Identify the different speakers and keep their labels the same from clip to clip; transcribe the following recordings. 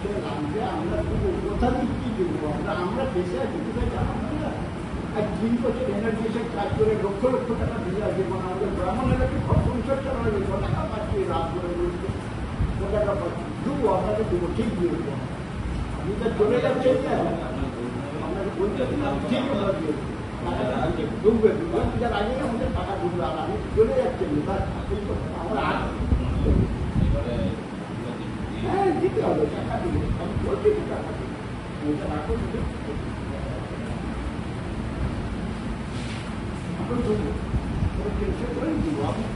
Speaker 1: আমরা কোথা থেকে কি দেবো আমরা দেশে আছি কোথায় জানাবো না। আর 3 বছর এনার্জিসের কাজ করে লক্ষ লক্ষ টাকা দিয়ে আসবে, মানে আমাদের ব্রাহ্মণ এলাকায় সংসার চালানো টাকা পাচ্ছি, রাত করে বলছে টাকা পাচ্ছি, দেবো আপনাকে দেবো, ঠিক দিয়ে দেবো। আপনি তো চলে যাচ্ছেন, আপনাকে বলতে ঠিক আমরা দিয়ে দেবো, ঢুকবে পূজার আগে আমাদের টাকা ঢুকবে, আর আমি চলে যাচ্ছেন আমরা হ্যাঁ দিতে হবে, টাকা দিবে, আমি বলছি টাকা দিবে, ওইটা রাখো দিবে।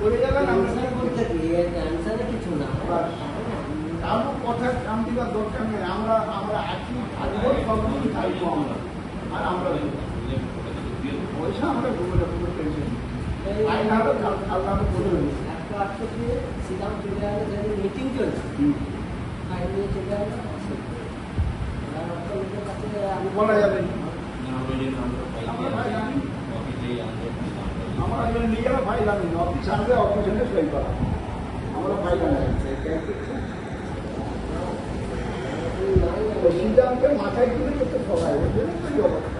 Speaker 1: করে যাবেন কিছু না, কারো কথা কাম দিবার দরকার নেই। আমরা আছি, থাকবো, সবকিছু থাকবো আমরা, আর আমরা পয়সা আমরা ঘুরে কোনো টেনশন
Speaker 2: মিটিং চলছে
Speaker 1: বলা যাবে আমরা নিজেরা ফাইল আনি, অফিস আনবে, অফিস এনে সই করা, আমরা ফাইল আনি। সিদ্ধান্তের মাথায় তুলে করতে সবাই ওই জন্য তৈরি অবস্থা।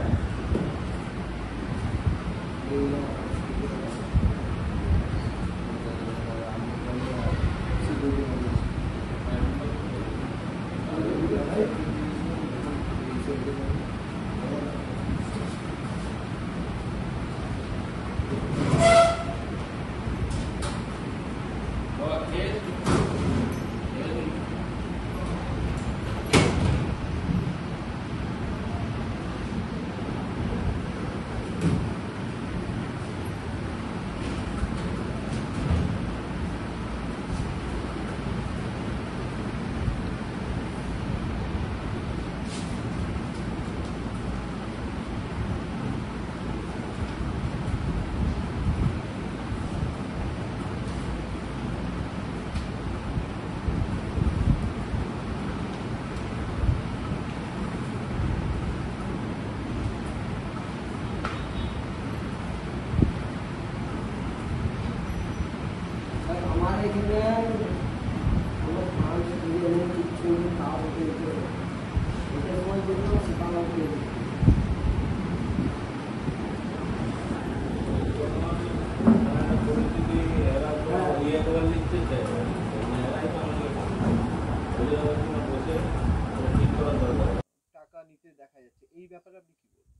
Speaker 3: টাকা নিতে দেখা যাচ্ছে, এই ব্যাপারে আপনি কি বলবেন?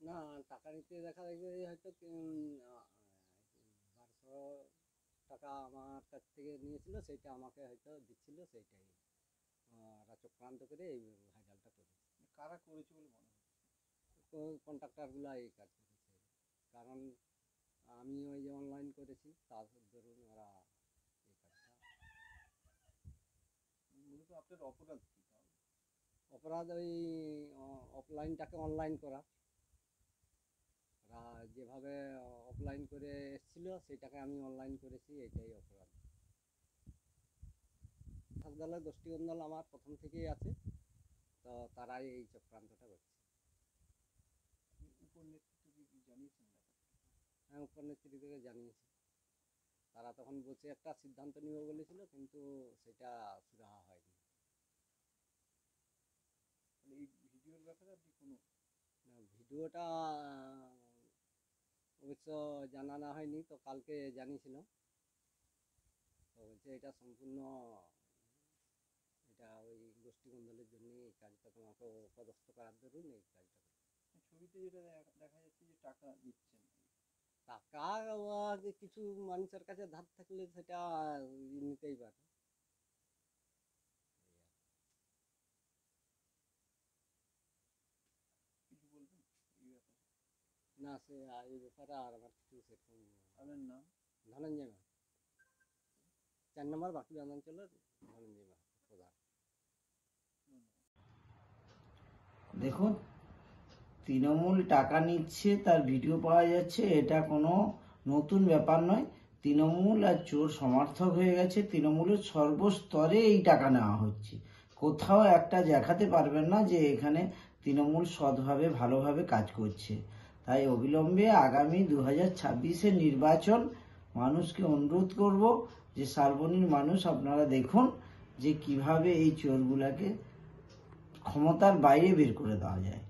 Speaker 2: না, টাকা নিতে দেখা যাবে হয়তো 1200 টাকা আমার কাছ থেকে নিয়েছিল, সেইটা আমাকে হয়তো দিচ্ছিল, সেইটাই ওরা চক্রান্ত করে এই ভাইরালটা করেছে।
Speaker 3: কারা করেছে বলে মনে হচ্ছে?
Speaker 2: কন্ট্রাক্টারগুলো এই কাজ করেছে, কারণ আমি ওই যে অনলাইন করেছি, তার ধরুন ওরা এই কাজটা।
Speaker 3: মূলত আপনার অপরাধ কি?
Speaker 2: অপরাধ ওই অফলাইনটাকে অনলাইন করা, ওরা যেভাবে অফলাইন করে এসেছিল সেটাকে আমি অনলাইন করেছি, এটাই অপরাধ। দলের গোষ্ঠীদ্বন্দ্ব আমার প্রথম থেকেই আছে, তো তারাই এই চক্রান্তটা করছে।
Speaker 3: উপর নেতৃত্বকে জানিয়েছেন?
Speaker 2: হ্যাঁ, উপর নেতৃত্বকে জানিয়েছি। তারা তখন বসে একটা সিদ্ধান্ত নিবে বলেছিল, কিন্তু সেটা সুরাহা হয়নি।
Speaker 3: এই ভিডিওর ব্যাপারে আপনি কোনো?
Speaker 2: ভিডিওটা অবশ্য জানানো হয়নি, তো কালকে জানিয়েছিল, তো বলছে এটা সম্পূর্ণ এটা ওই গোষ্ঠীদ্বন্দ্বের জন্য এই কাজটা, তোমাকে পদস্থ করার দরুন এই কাজটা।
Speaker 3: ছবিতে যেটা দেখা যাচ্ছে যে টাকা দিচ্ছেন,
Speaker 2: টাকা কিছু মানুষের কাছে ধার থাকলে সেটা নিতেই পারে।
Speaker 3: কিছু বলবেন এই ব্যাপারে?
Speaker 2: না, সে এই ব্যাপারে আর আমার কিছু সেরকম।
Speaker 3: আপনার নাম?
Speaker 2: ধনঞ্জয় মাহাতো, 4 নম্বর বাঁকুড়া অঞ্চলের ধনঞ্জয় মাহাতো প্রধান।
Speaker 4: দেখুন, তৃণমূল টাকা নিচ্ছে, তার ভিডিও পাওয়া যাচ্ছে, এটা কোনো নতুন ব্যাপার নয়। তৃণমূল আর চোর সমর্থক হয়ে গেছে। তৃণমূলের সর্বস্তরে এই টাকা নেওয়া হচ্ছে, কোথাও একটা দেখাতে পারবেন না যে এখানে তৃণমূল সৎভাবে ভালোভাবে কাজ করছে। তাই অবিলম্বে আগামী 2026-এর নির্বাচন, মানুষকে অনুরোধ করব যে সার্বনীর মানুষ আপনারা দেখুন যে কিভাবে এই চোরগুলাকে ক্ষমতার বাইরে বের করে দেওয়া যায়।